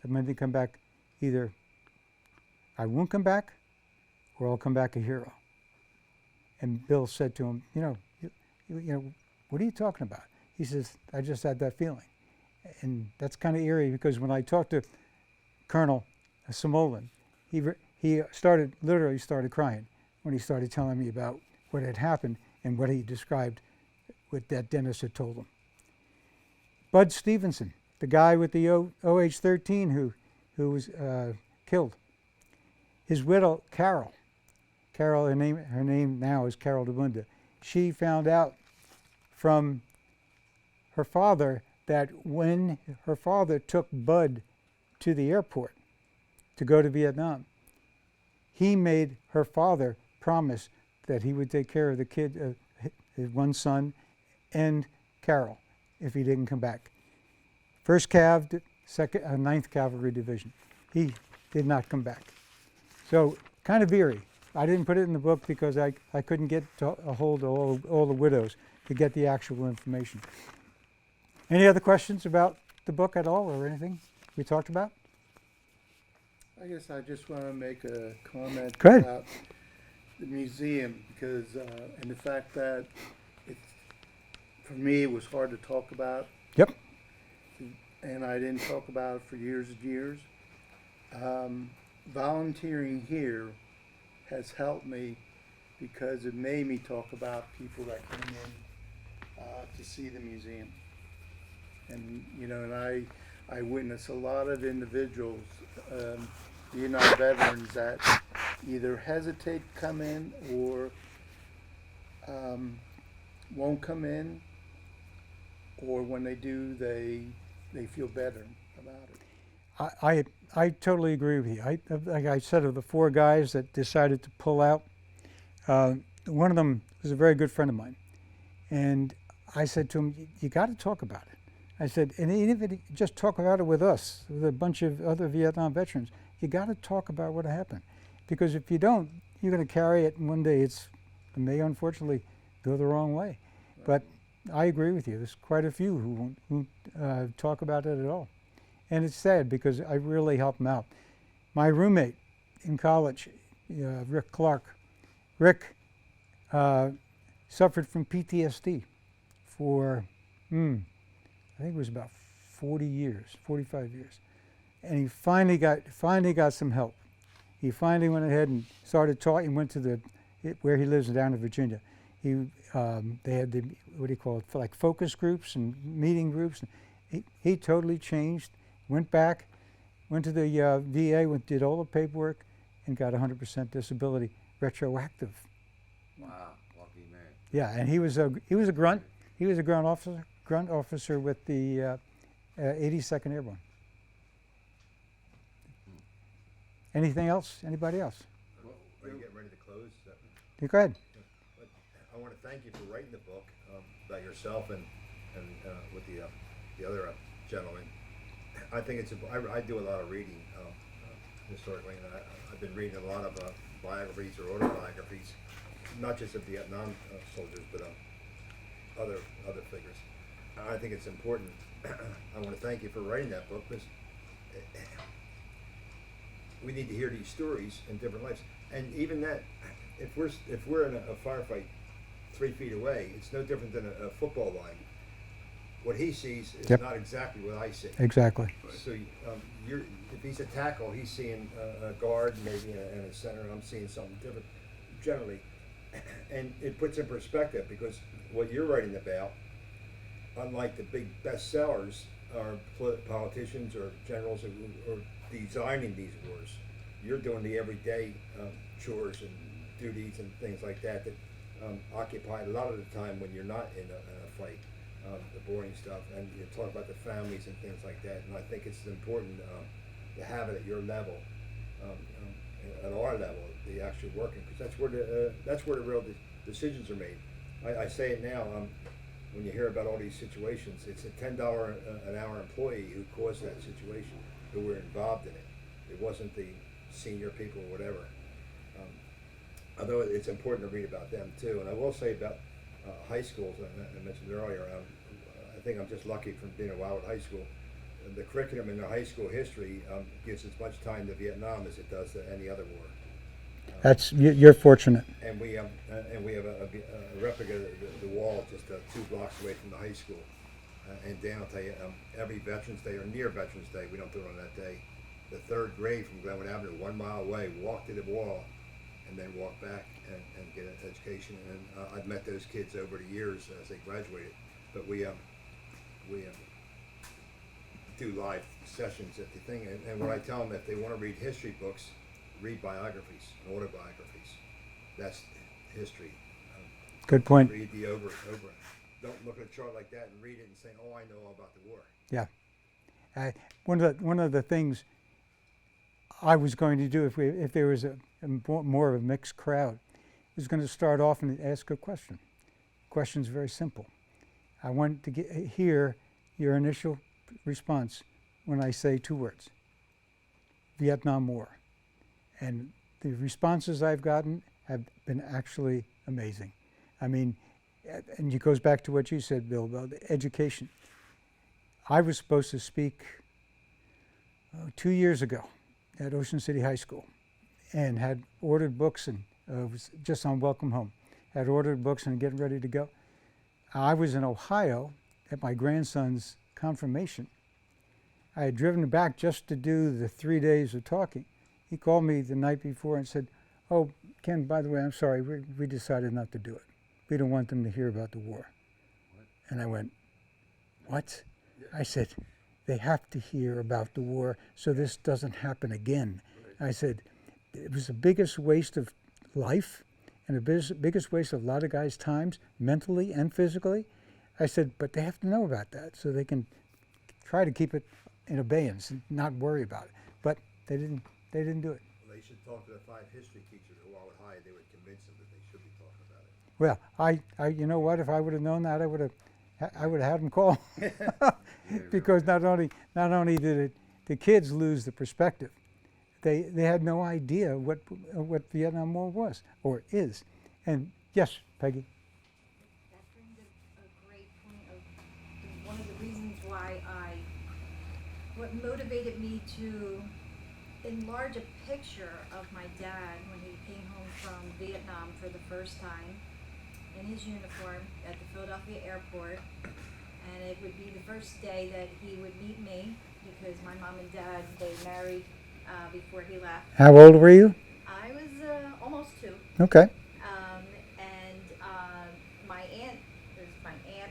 I'm going to come back, either I won't come back or I'll come back a hero." And Bill said to him, you know, "What are you talking about?" He says, "I just had that feeling." And that's kind of eerie because when I talked to Colonel Samolin, he literally started crying when he started telling me about what had happened and what he described that Dennis had told him. Bud Stevenson, the guy with the OH-13 who was killed. His widow, Carol, her name now is Carol DeBunda. She found out from her father that when her father took Bud to the airport to go to Vietnam, he made her father promise that he would take care of the kid, his one son, and Carol, if he didn't come back. 1st Cav, 9th Cavalry Division. He did not come back. So kind of eerie. I didn't put it in the book because I couldn't get a hold of all the widows to get the actual information. Any other questions about the book at all or anything we talked about? I guess I just want to make a comment Go ahead. about the museum because, and the fact that for me, it was hard to talk about. Yep. And I didn't talk about it for years and years. Volunteering here has helped me because it made me talk about people that came in to see the museum. And, and I witnessed a lot of individuals, Vietnam veterans that either hesitate to come in or won't come in, or when they do, they feel better about it. I totally agree with you. Like I said, of the 4 guys that decided to pull out, one of them was a very good friend of mine. And I said to him, "You got to talk about it." I said, "And even if you just talk about it with us, with a bunch of other Vietnam veterans, you got to talk about what happened. Because if you don't, you're going to carry it, and one day it may unfortunately go the wrong way." But I agree with you. There's quite a few who won't talk about it at all. And it's sad because I really helped them out. My roommate in college, Rick Clark, Rick suffered from PTSD for, I think it was about 40 years, 45 years. And he finally got some help. He finally went ahead and started talking, went to where he lives down in Virginia. They had what do you call it, like focus groups and meeting groups. He totally changed, went back, went to the VA, did all the paperwork, and got 100% disability retroactive. Wow, lucky man. Yeah, and he was a grunt. He was a grunt officer with the 82nd Airborne. Anything else? Anybody else? Are you getting ready to close? Yeah, go ahead. I want to thank you for writing the book about yourself and and with the other gentleman. I think I do a lot of reading historically, and I've been reading a lot of biographies or autobiographies, not just of Vietnam soldiers, but other figures. I think it's important. I want to thank you for writing that book, because we need to hear these stories in different lives. And even that, if we're in a firefight 3 feet away, it's no different than a football line. What he sees is Yep. not exactly what I see. Exactly. So if he's a tackle, he's seeing a guard, maybe and a center. I'm seeing something different, generally, and it puts in perspective, because what you're writing about, unlike the big bestsellers, are politicians or generals who are designing these wars. You're doing the everyday chores and duties and things like that occupy a lot of the time when you're not in a fight. The boring stuff, and you talk about the families and things like that. And I think it's important to have it at your level, at our level, the actual working, because that's where the real decisions are made. I say it now. When you hear about all these situations, it's a $10 an hour employee who caused that situation, who were involved in it. It wasn't the senior people or whatever. Although it's important to read about them too. And I will say about high schools, I mentioned earlier, I think I'm just lucky from being a while at high school. The curriculum in the high school history gives as much time to Vietnam as it does to any other war. You're fortunate. And we have a replica of the wall just 2 blocks away from the high school. And Dan will tell you, every Veterans Day or near Veterans Day, we don't do it on that day, the 3rd grade from Glenwood Avenue, 1 mile away, walk to the wall and then walk back and get an education. And I've met those kids over the years as they graduated. But we do live sessions at the thing. And what I tell them, if they want to read history books, read biographies and autobiographies. That's history. Good point. Read the over. Don't look at a chart like that and read it and say, "Oh, I know all about the war." Yeah. One of the things I was going to do if there was a more of a mixed crowd was going to start off and ask a question. The question's very simple. I want to hear your initial response when I say 2 words: Vietnam War. And the responses I've gotten have been actually amazing. I mean, and it goes back to what you said, Bill, about education. I was supposed to speak 2 years ago at Ocean City High School, and had ordered books, and was just on Welcome Home. Had ordered books and getting ready to go. I was in Ohio at my grandson's confirmation. I had driven back just to do the 3 days of talking. He called me the night before and said, "Oh, Ken, by the way, I'm sorry, we decided not to do it. We don't want them to hear about the war." What? And I went, "What?" Yeah. I said, "They have to hear about the war so this doesn't happen again." Right. I said, it was the biggest waste of life and the biggest waste of a lot of guys' times, mentally and physically. I said, but they have to know about that so they can try to keep it in abeyance and not worry about it. But they didn't do it. Well, they should talk to the 5 history teachers who are at High. They would convince them that they should be talking about it. Well, I you know what? If I would have known that, I would have had them call. Because not only did the kids lose the perspective, they had no idea what Vietnam War was or is. And yes, Peggy. That brings a great point of one of the reasons why what motivated me to enlarge a picture of my dad when he came home from Vietnam for the first time in his uniform at the Philadelphia airport. And it would be the first day that he would meet me, because my mom and dad, they married before he left. How old were you? I was almost 2. Okay.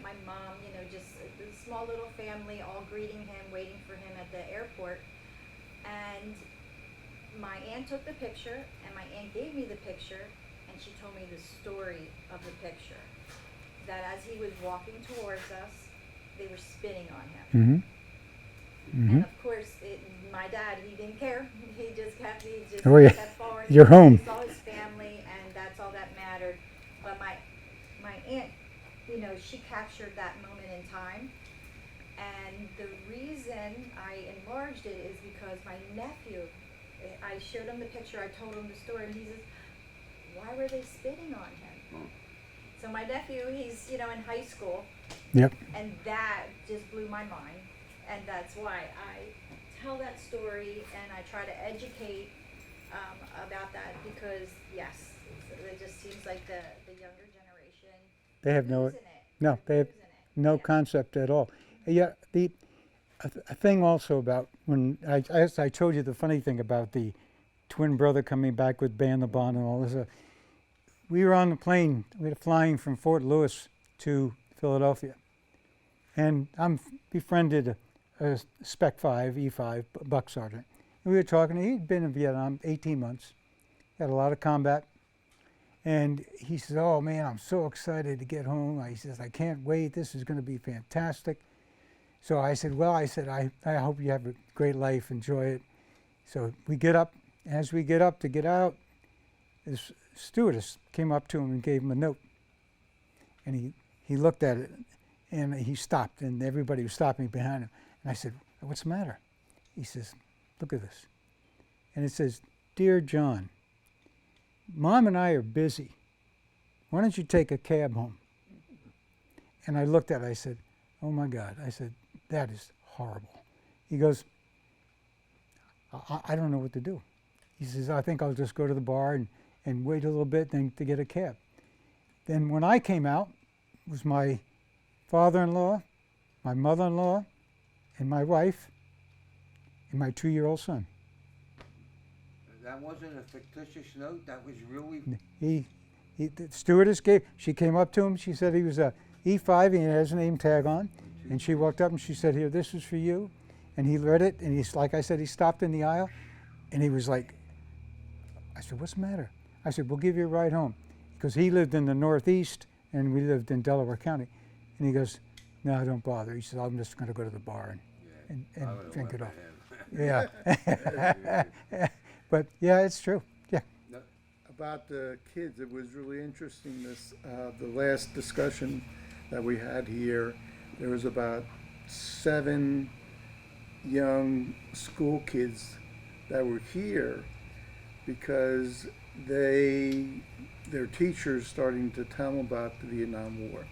My mom, just a small little family all greeting him, waiting for him at the airport. And my aunt took the picture, and my aunt gave me the picture, and she told me the story of the picture. That as he was walking towards us, they were spitting on him. Mm-hmm. And of course, my dad, he didn't care. He just kept Oh, yeah. kept forward. You're home. He saw his family, and that's all that mattered. But my aunt, she captured that moment in time, enlarged it is because my nephew, I showed him the picture, I told him the story, and he says, why were they spitting on him? So my nephew, he's, in high school, Yep. and that just blew my mind. And that's why I tell that story and I try to educate about that, because yes, it just seems like the younger generation They have no, losing it. no, They're they have losing it. no Yeah. concept at all. Yeah, a thing also about when as I told you the funny thing about the twin brother coming back with Ban the Bond and all this. We were on the plane. We were flying from Fort Lewis to Philadelphia, and I'm befriended a Spec 5 E5 buck sergeant. And we were talking. He'd been in Vietnam 18 months, had a lot of combat, and he says, "Oh man, I'm so excited to get home." He says, "I can't wait. This is going to be fantastic." So I said, "Well, I hope you have a great life. Enjoy it." So we get up. As we get up to get out, this stewardess came up to him and gave him a note. And he looked at it, and he stopped, and everybody was stopping behind him. And I said, "What's the matter?" He says, "Look at this." And it says, "Dear John, Mom and I are busy. Why don't you take a cab home?" And I looked at it, I said, "Oh my God." I said, "That is horrible." He goes, I don't know what to do." He says, "I think I'll just go to the bar and wait a little bit then to get a cab." Then when I came out, it was my father-in-law, my mother-in-law, and my wife, and my 2-year-old son. That wasn't a fictitious note. That was really. The stewardess she came up to him. She said he was a E5, he has a name tag on. And she walked up and she said, "Here, this is for you." And he read it, and he's, like I said, he stopped in the aisle, and he was like, I said, "What's the matter?" I said, "We'll give you a ride home." Because he lived in the Northeast, and we lived in Delaware County. And he goes, "No, don't bother." He said, "I'm just going to go to the bar and I would've drink it went off." for him. Yeah. But yeah, it's true. Yeah. About the kids, it was really interesting, the last discussion that we had here. There was about 7 young school kids that were here because their teachers starting to tell them about the Vietnam War,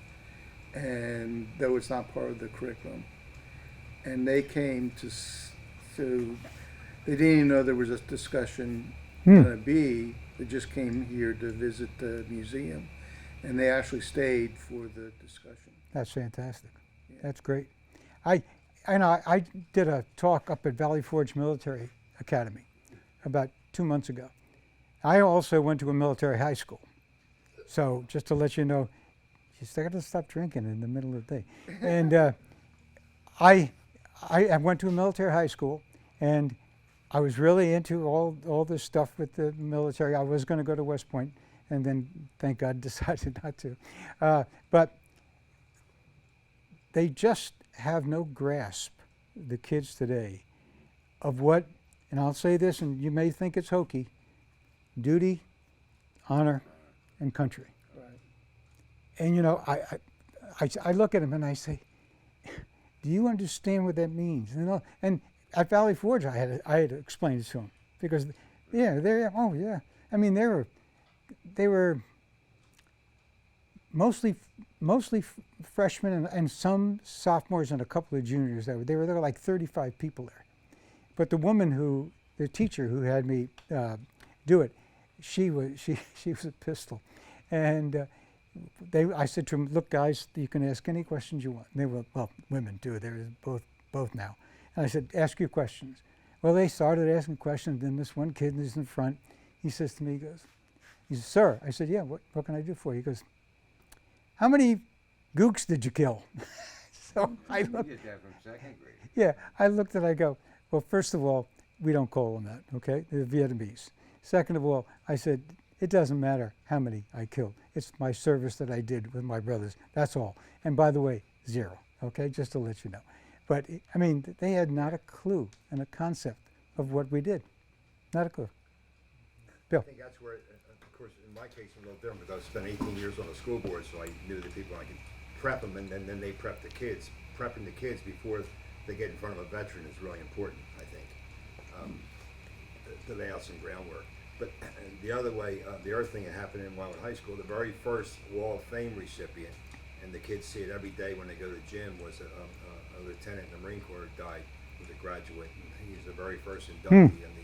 and though it's not part of the curriculum, and they came to they didn't even know there was a discussion going to be. They just came here to visit the museum, and they actually stayed for the discussion. That's fantastic. Yeah. That's great. I did a talk up at Valley Forge Military Academy about 2 months ago. I also went to a military high school. So just to let you know, you still got to stop drinking in the middle of the day. And I went to a military high school, and I was really into all this stuff with the military. I was going to go to West Point, and then thank God decided not to. But they just have no grasp, the kids today, of what, and I'll say this, and you may think it's hokey, duty, honor, and country. Right. And I look at them and I say, "Do you understand what that means?" And at Valley Forge, I had to explain it to them because, I mean, they were mostly freshmen and some sophomores and a couple of juniors. There were like 35 people there. But the teacher who had me do it, she was a pistol, and I said to them, "Look, guys, you can ask any questions you want." And they were, well, women do. They're both now. And I said, "Ask your questions." Well, they started asking questions. Then this one kid is in front. He says to me, he says, "Sir," I said, "Yeah, what can I do for you?" He goes, "How many gooks did you kill?" So I You looked. get that from second grade. Yeah, I looked and I go, "Well, first of all, we don't call them that, okay? They're Vietnamese. Second of all," I said, "it doesn't matter how many I killed. It's my service that I did with my brothers. That's all. And by the way, 0, okay? Just to let you know." But, I mean, they had not a clue and a concept of what we did. Not a clue. Bill. I think that's where, of course, in my case, a little different, because I spent 18 years on the school board, so I knew the people, I could prep them, and then they prep the kids. Prepping the kids before they get in front of a veteran is really important, I think, to lay out some groundwork. But the other way, the other thing that happened in Wildwood High School, the very first Wall of Fame recipient, and the kids see it every day when they go to the gym, was a lieutenant in the Marine Corps who died, was a graduate, and he's the very first inductee in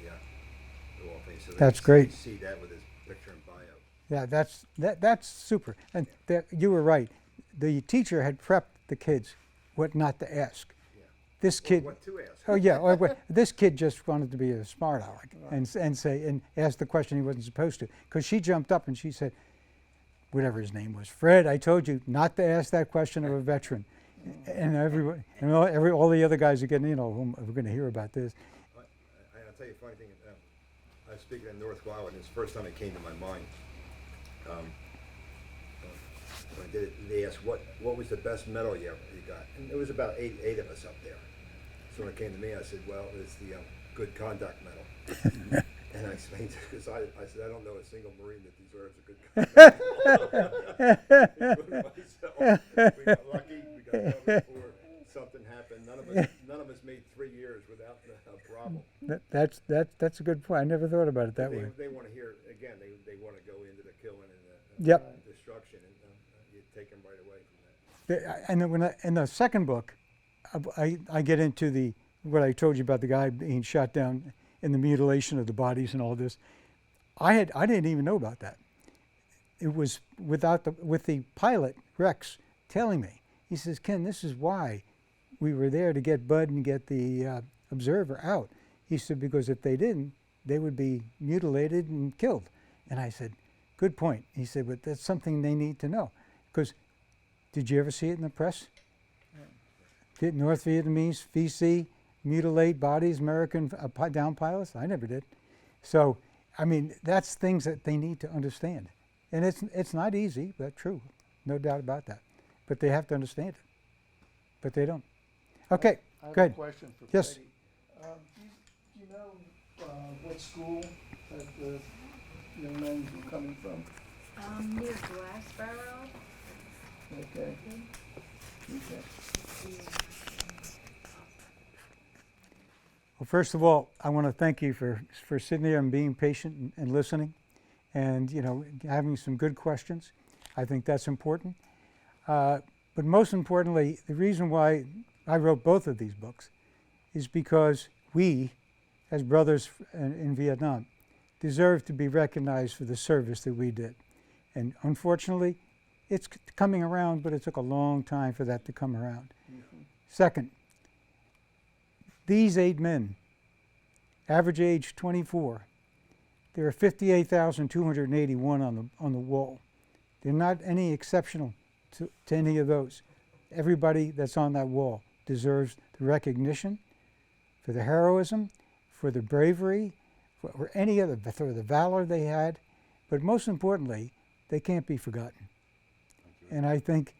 the Wall of Fame. So That's they great. see that with his picture and bio. Yeah, that's super. And you were right. The teacher had prepped the kids what not to ask. Yeah. This kid. What to ask? Oh yeah. This kid just wanted to be a smart aleck and ask the question he wasn't supposed to. Because she jumped up and she said, whatever his name was, Fred, I told you not to ask that question of a veteran. And everyone, and all the other guys are getting, we're going to hear about this. I'll tell you a funny thing. I was speaking in North Wildwood, and it's the first time it came to my mind. When I did it, they asked what was the best medal you got, and there was about eight of us up there. So when it came to me, I said, well, it's the good conduct medal. And I explained it because I said I don't know a single Marine that deserves a good conduct medal. We got lucky. We got covered before something happened. None of us made 3 years without a problem. That's a good point. I never thought about it that way. They want to hear again. They want to go into the killing and Yep. destruction, and you take them right away from that. And then in the second book, I get into what I told you about the guy being shot down in the mutilation of the bodies and all this. I didn't even know about that. It was with the pilot Rex telling me. He says, Ken, this is why we were there to get Bud and get the observer out. He said, because if they didn't, they would be mutilated and killed. And I said, good point. He said, but that's something they need to know. Because did you ever see it in the press? Did North Vietnamese VC mutilate bodies, American down pilots? I never did. So, I mean, that's things that they need to understand. And it's not easy, but true. No doubt about that. But they have to understand it. But they don't. Okay, I have go a ahead. question for Yes. Freddie. Do you know what school that the young men were coming from? Near Glassboro. Okay. Okay. Well, first of all, I want to thank you for sitting there and being patient and listening and, having some good questions. I think that's important. But most importantly, the reason why I wrote both of these books is because we, as brothers in Vietnam, deserve to be recognized for the service that we did. And unfortunately, it's coming around, but it took a long time for that to come around. Mm-hmm. Second, these 8 men, average age 24, there are 58,281 on the wall. They're not any exceptional to any of those. Everybody that's on that wall deserves the recognition for the heroism, for the bravery, for the valor they had, but most importantly, they can't be forgotten. And I think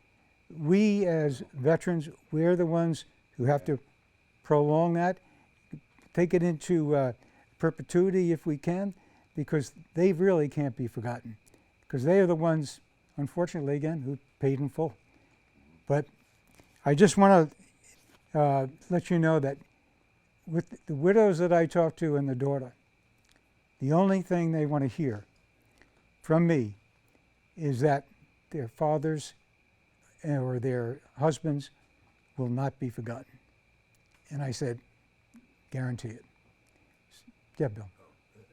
we as veterans, we're the ones who have to prolong that, take it into perpetuity if we can, because they really can't be forgotten. Because they are the ones, unfortunately again, who paid in full. But I just want to let you know that with the widows that I talked to and the daughter, the only thing they want to hear from me is that their fathers or their husbands will not be forgotten. And I said, guarantee it. Yeah, Bill. If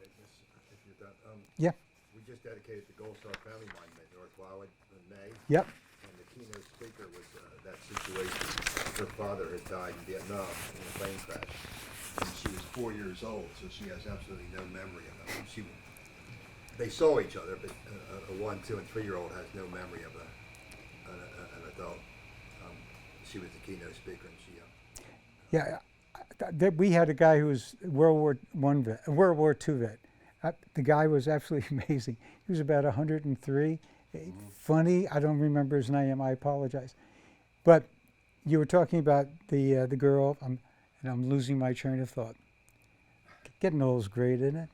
you're done, Yeah. we just dedicated the Gold Star Family Monument in North Wildwood in May. Yep. And the keynote speaker was that situation. Her father had died in Vietnam in a plane crash. And she was 4 years old, so she has absolutely no memory of him. They saw each other, but a 1, 2, and 3-year-old has no memory of an adult. She was the keynote speaker, and she. Yeah, we had a guy who was World War II vet. The guy was absolutely amazing. He was about 103. Funny. I don't remember his name. I apologize. But you were talking about the girl, and I'm losing my train of thought. Getting old is great, isn't it?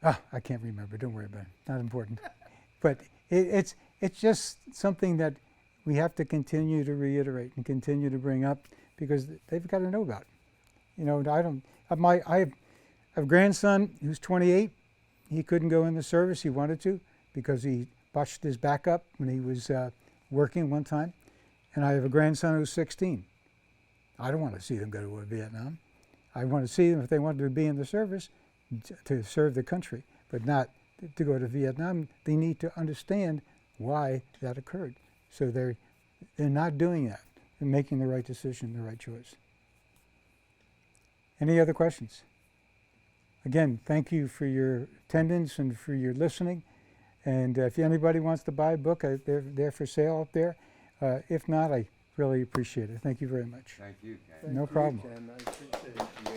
I can't remember. Don't worry about it. Not important. But it's just something that we have to continue to reiterate and continue to bring up, because they've got to know about it. You know, I have a grandson who's 28. He couldn't go in the service. He wanted to because he botched his back up when he was working one time. And I have a grandson who's 16. I don't want to see them go to Vietnam. I want to see them if they want to be in the service to serve the country, but not to go to Vietnam. They need to understand why that occurred. So they're not doing that and making the right decision, the right choice. Any other questions? Again, thank you for your attendance and for your listening. And if anybody wants to buy a book, they're for sale up there. If not, I really appreciate it. Thank you very much. Thank you, Ken. No Thank you, problem. Ken. I appreciate it.